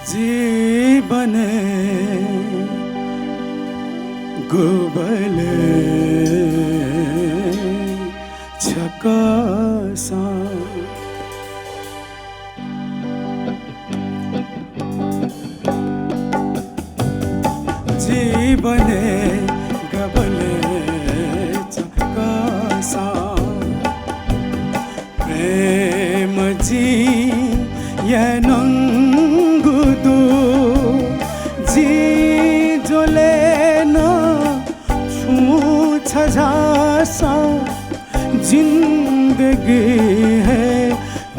जीवने गुबले छकासा जीवने गबले छकासा प्रेम जी यनंगुदु जी जोलेना छू छजासा जिंदगी है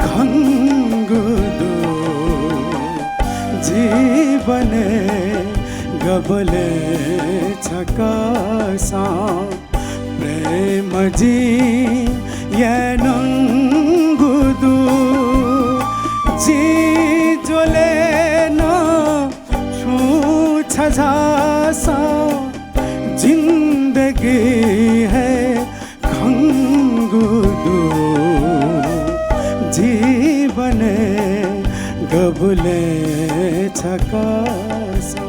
खंगुदु जीवने गबले छकासा प्रेम जी यनंगुदु जी जोलेना छू छजासा जिंदगी है खंगुदु जीवने गबले छकासा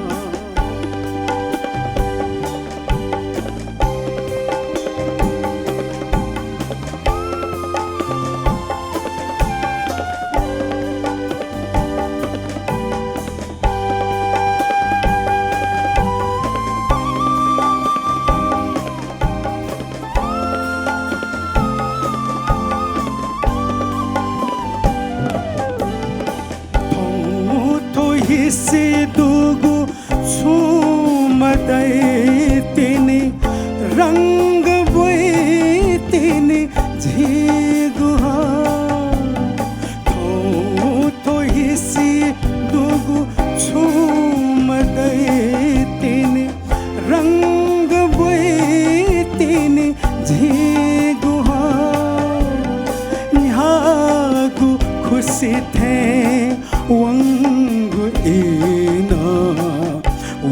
हिस्से दुगु छुमदै तिनी रंग बुई तिनी झिगुहा थो हिस्से दुगु छुमदै तिनी रंग बुई तिनी झिगुहा न्यागु खुशी थे वंगु इना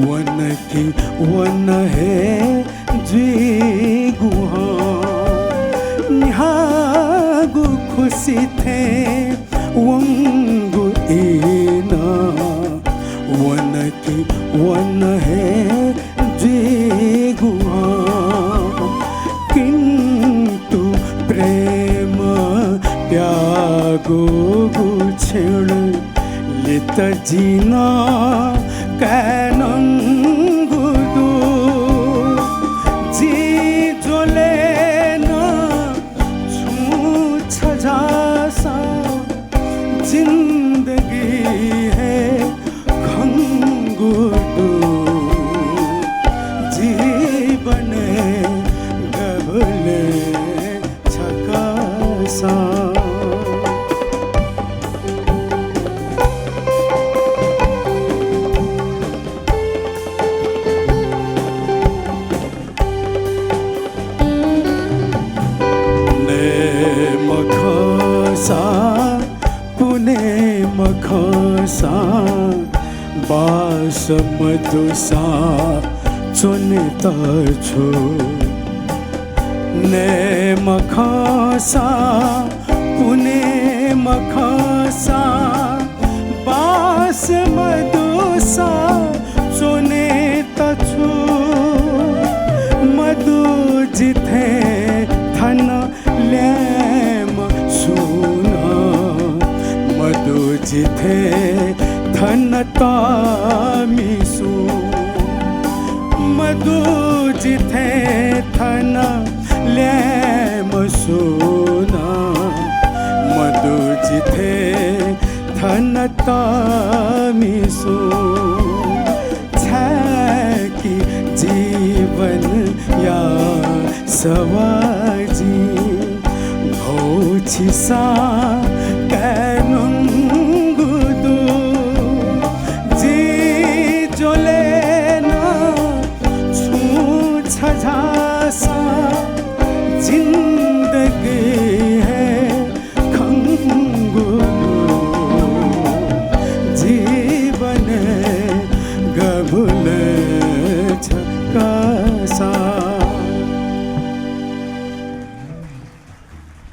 वन की वन है जीगुहा निहागु खुशी थे वंगु इना वन की वन है जीगुहा किंतु प्रेम त्यागो गुछड़ लित जीना कैनंगुदु जी जोलेना छू छजासा जिंदगी है खंगुदु जीवने गबले छकासा पुने मखसा बास मधुसा चुनता छो ने मखसा पुने मखसा बास मधुसा चुनता छो मधु जिथे थन लेम सुना मधु जिथे धन तामिसु मधु जिथे धन लेम सुना मधु जिथे धन तामिसु छकी जीवन या सवाजी घोछिसा